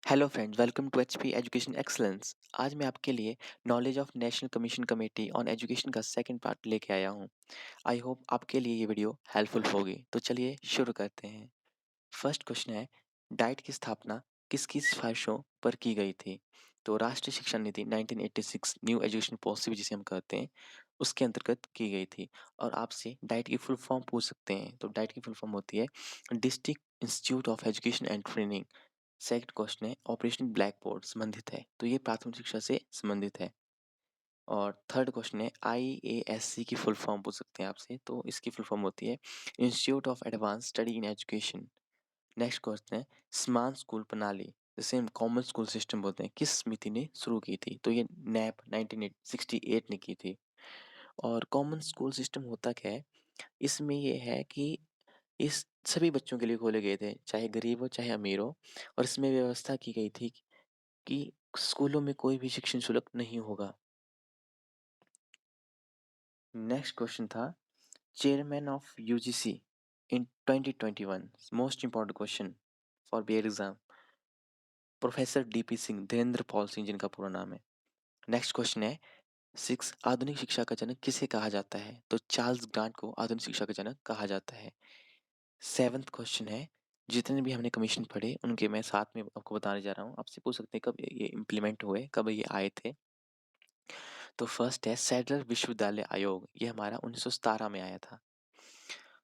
Hello friends, welcome to HP education excellence. आज मैं आपके लिए knowledge of national commission committee on education का सेकंड पार्ट लेके आया हूँ। आई होप आपके लिए ये वीडियो हेल्पफुल होगी। तो चलिए शुरू करते हैं। फर्स्ट क्वेश्चन है, डाइट की स्थापना किसकी सिफारिशों पर की गई थी? तो राष्ट्रीय शिक्षा नीति 1986 न्यू एजुकेशन पॉलिसी जिसे हम कहते हैं, उसके अंतर्गत की गई थी। और आपसे डाइट की फुल फॉर्म पूछ सकते हैं। तो डाइट की फुल फॉर्म होती है district institute of education and training. Second question है, ऑपरेशन ब्लैक बोर्ड संबंधित है, तो ये प्राथमिक शिक्षा से संबंधित है। और थर्ड क्वेश्चन है, आईएएससी की फुल फॉर्म पूछ सकते हैं आपसे, तो इसकी फुल फॉर्म होती है institute of advance study in education. Next question है, समान स्कूल प्रणाली जिसे हम कॉमन स्कूल सिस्टम बोलते हैं, किस समिति ने शुरू की थी? तो ये नैप 1968 ने की थी। और कॉमन स्कूल सिस्टम होता क्या है? इसमें ये है कि इस सभी बच्चों के लिए खोले गए थे, चाहे गरीब हो चाहे अमीर हो। और इसमें व्यवस्था की गई थी कि स्कूलों में कोई भी शिक्षण शुल्क नहीं होगा। नेक्स्ट क्वेश्चन था, chairman of UGC in 2021, most important question for बियर exam, professor DP Singh, Dhirendra Pal Singh जिनका पूरा नाम है। नेक्स्ट क्वेश्चन है, सिक्स, आधुनिक शिक्षा का जनक किसे कहा जाता है? तो चार्ल्स ग्रांट को आधुनिक शिक्षा का जनक कहा जाता है। सेवन्थ क्वेश्चन है, जितने भी हमने कमीशन पढ़े उनके मैं साथ में आपको बताने जा रहा हूँ। आपसे पूछ सकते हैं कब ये इम्प्लीमेंट हुए, कब ये आए थे। तो फर्स्ट है सैडलर विश्वविद्यालय आयोग, ये हमारा 1917 में आया था।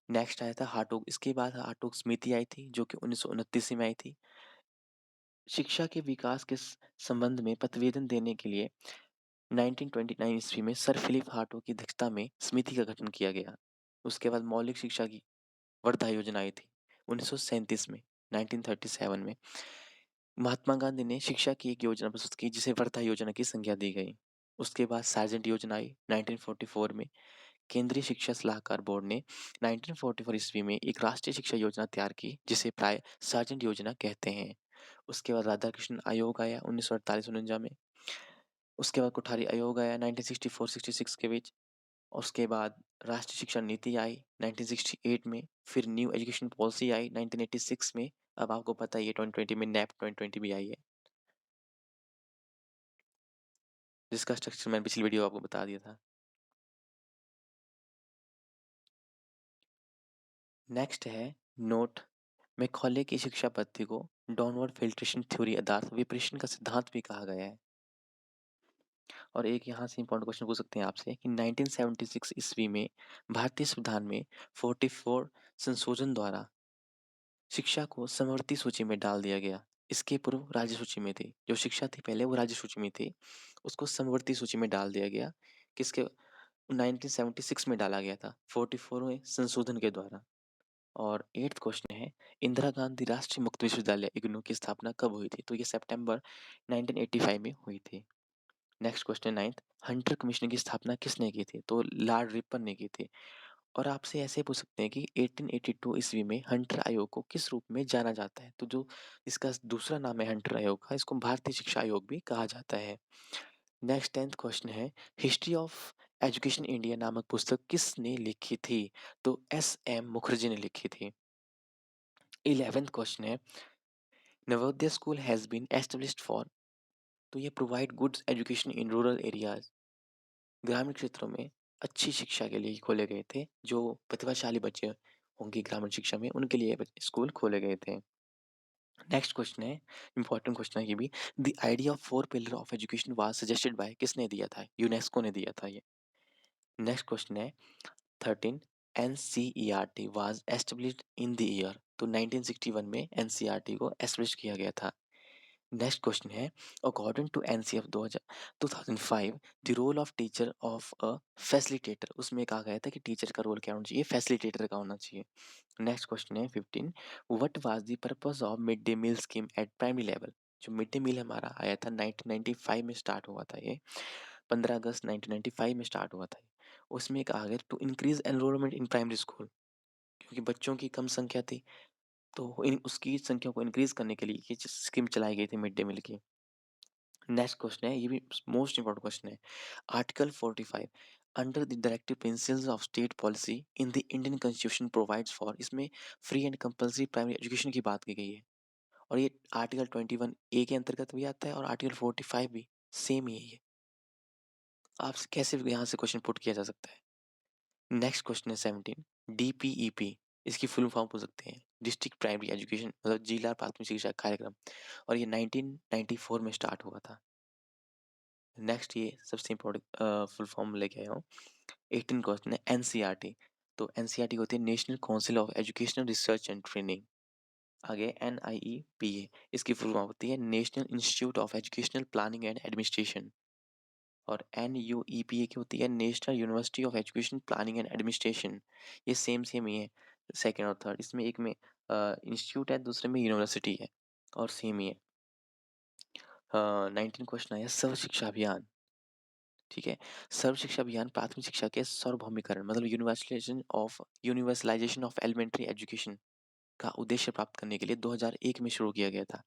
नेक्स्ट आया था हाटोग, इसके बाद हाटोग समिति आई थी जो कि 1929 में आई थी। शिक्षा के विकास के संबंध में प्रतिवेदन देने के लिए 1929 ईस्वी में सर फिलिप हाटोग की अध्यक्षता में समिति का गठन किया गया। उसके बाद मौलिक शिक्षा की वर्धा योजना आई थी 1937 में। 1937 में महात्मा गांधी ने शिक्षा की एक योजना प्रस्तुत की जिसे वर्धा योजना की संज्ञा दी गई। उसके बाद सार्जेंट योजना आई 1944 में। केंद्रीय शिक्षा सलाहकार बोर्ड ने 1944 ईस्वी में एक राष्ट्रीय शिक्षा योजना तैयार की जिसे प्राय सार्जेंट योजना कहते हैं। उसके बाद राधाकृष्णन आयोग आया 1948-49 में। उसके बाद कोठारी आयोग आया 1964-66 के बीच। और उसके बाद राष्ट्रीय शिक्षा नीति आई 1968 में। फिर न्यू एजुकेशन पॉलिसी आई 1986 में। अब आपको पता ही है 2020 में नैप 2020 भी आई है, जिसका स्ट्रक्चर मैंने पिछली वीडियो आपको बता दिया था। नेक्स्ट है नोट, मैकॉले की शिक्षा पद्धति को डाउनवर्ड फिल्ट्रेशन थ्योरी अर्थात विपरीशन का सिद्धांत भी कहा गया है। और एक यहाँ से इंपॉर्टेंट क्वेश्चन पूछ सकते हैं आपसे कि 1976 ईस्वी में भारतीय संविधान में 44 संशोधन द्वारा शिक्षा को समवर्ती सूची में डाल दिया गया। इसके पूर्व राज्य सूची में थी, जो शिक्षा थी पहले वो राज्य सूची में थी, उसको समवर्ती सूची में डाल दिया गया। किसके? 1976 में डाला गया था 44वें संशोधन के द्वारा। और एट्थ क्वेश्चन है, इंदिरा गांधी राष्ट्रीय मुक्त विश्वविद्यालय इग्नू की स्थापना कब हुई थी? तो ये सितंबर 1985 में हुई थी। Next question ninth, Hunter commission की स्थापना किसने की थी? तो लॉर्ड रिपन ने की थी। और आपसे ऐसे पूछ सकते हैं कि 1882 ईस्वी में हंटर आयोग को किस रूप में जाना जाता है? तो जो इसका दूसरा नाम है हंटर आयोग का, इसको भारतीय शिक्षा आयोग भी कहा जाता है। नेक्स्ट 10th क्वेश्चन है, हिस्ट्री ऑफ एजुकेशन इंडिया नामक पुस्तक किसने लिखी थी? तो एस.एम. मुखर्जी ने लिखी थी। 11th क्वेश्चन है, Navodaya school has been established for, तो ये provide goods education in rural areas, ग्रामीण क्षेत्रों में अच्छी शिक्षा के लिए खोले गए थे। जो प्रतिभाशाली बच्चे होंगे ग्रामीण शिक्षा में उनके लिए स्कूल खोले गए थे। नेक्स्ट क्वेश्चन है, इंपॉर्टेंट क्वेश्चन है ये भी, the idea of four pillar of education was suggested by, किसने दिया था? यूनेस्को ने दिया था ये। नेक्स्ट क्वेश्चन है 13, NCERT was established in the year, तो 1961 में एनसीईआरटी को एस्टेब्लिश किया गया था। नेक्स्ट क्वेश्चन है, according to NCF 2005 the role of teacher of a facilitator, उसमें कहा गया था कि टीचर का रोल क्या होना चाहिए? फैसिलिटेटर का होना चाहिए। नेक्स्ट क्वेश्चन है 15, what was the purpose of mid day meal scheme at primary level? जो मिड डे मील हमारा आया था 1995 में स्टार्ट हुआ था, ये 15 अगस्त 1995 में स्टार्ट हुआ था। उसमें कहा गया to increase enrolment in primary school, क्योंकि बच्चों की कम संख्या थी, तो इन उसकी संख्या को इंक्रीज करने के लिए ये स्कीम चलाई गई थी मिड डे मील की। नेक्स्ट क्वेश्चन है, ये भी मोस्ट इंपॉर्टेंट क्वेश्चन है, article 45 under the directive principles of state policy in the Indian constitution provides for, इसमें free and compulsory primary education की बात की गई है। और ये आर्टिकल 21 ए के अंतर्गत भी आता है और आर्टिकल 45 भी सेम ही है ये। आप कैसे भी यहाँ से क्वेश्चन पुट किया जा सकता है। नेक्स्ट क्वेश्चन है 17, डीपीईपी, इसकी फुल फॉर्म पूछ सकते हैं, डिस्ट्रिक्ट प्राइमरी एजुकेशन मतलब जिला प्राथमिक शिक्षा कार्यक्रम, और ये 1994 में स्टार्ट हुआ था। नेक्स्ट ये सबसे इम्पोर्टेंट फुल फॉर्म लेके आया हूँ। 18 क्वेश्चन है एनसीईआरटी। तो एनसीईआरटी होती है national council of educational research and training. आगे एनआईईपीए, इसकी फुल फॉर्म होती है national institute of educational planning and administration. और एनयूईपीए की होती है national university of education planning and administration. ये सेम ही है, सेकेंड और थर्ड, इसमें एक में इंस्टीट्यूट है, दूसरे में यूनिवर्सिटी है, और सेम ही है। 19 क्वेश्चन आया सर्व शिक्षा अभियान। ठीक है, सर्व शिक्षा अभियान प्राथमिक शिक्षा के सार्वभौमिकरण मतलब यूनिवर्सलाइजेशन ऑफ एलिमेंट्री एजुकेशन का उद्देश्य प्राप्त करने के लिए 2001 में शुरू किया गया था।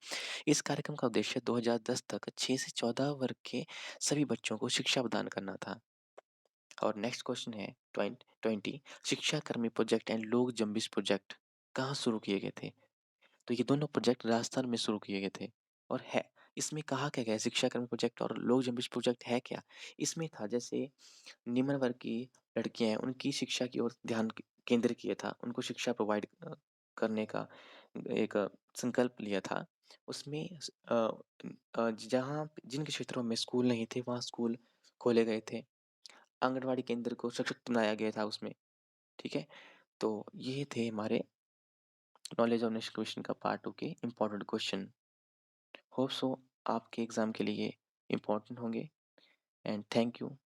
इस कार्यक्रम का उद्देश्य 2010 तक 6 से 14 वर्ग के सभी बच्चों को शिक्षा प्रदान करना था। और नेक्स्ट क्वेश्चन है 20 शिक्षा कर्मी प्रोजेक्ट एंड लोक जम्बिस प्रोजेक्ट कहाँ शुरू किए गए थे? तो ये दोनों प्रोजेक्ट राजस्थान में शुरू किए गए थे। और है इसमें कहा क्या गया है, शिक्षा कर्मी प्रोजेक्ट और लोक जम्बिस प्रोजेक्ट है क्या? इसमें था जैसे निम्न वर्ग की लड़कियां हैं उनकी शिक्षा की ओर ध्यान केंद्रित किया था, उनको शिक्षा प्रोवाइड करने का एक संकल्प लिया था। उसमें जहाँ जिन क्षेत्रों में स्कूल नहीं थे वहाँ स्कूल खोले गए थे, आंगनवाड़ी केंद्र को सशक्त बनाया गया था उसमें। ठीक है, तो ये थे हमारे नॉलेज ऑफ नेक्स्ट क्वेश्चन का पार्ट 2 के इम्पोर्टेंट क्वेश्चन। होप सो आपके एग्जाम के लिए इम्पोर्टेंट होंगे। And thank you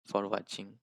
for watching.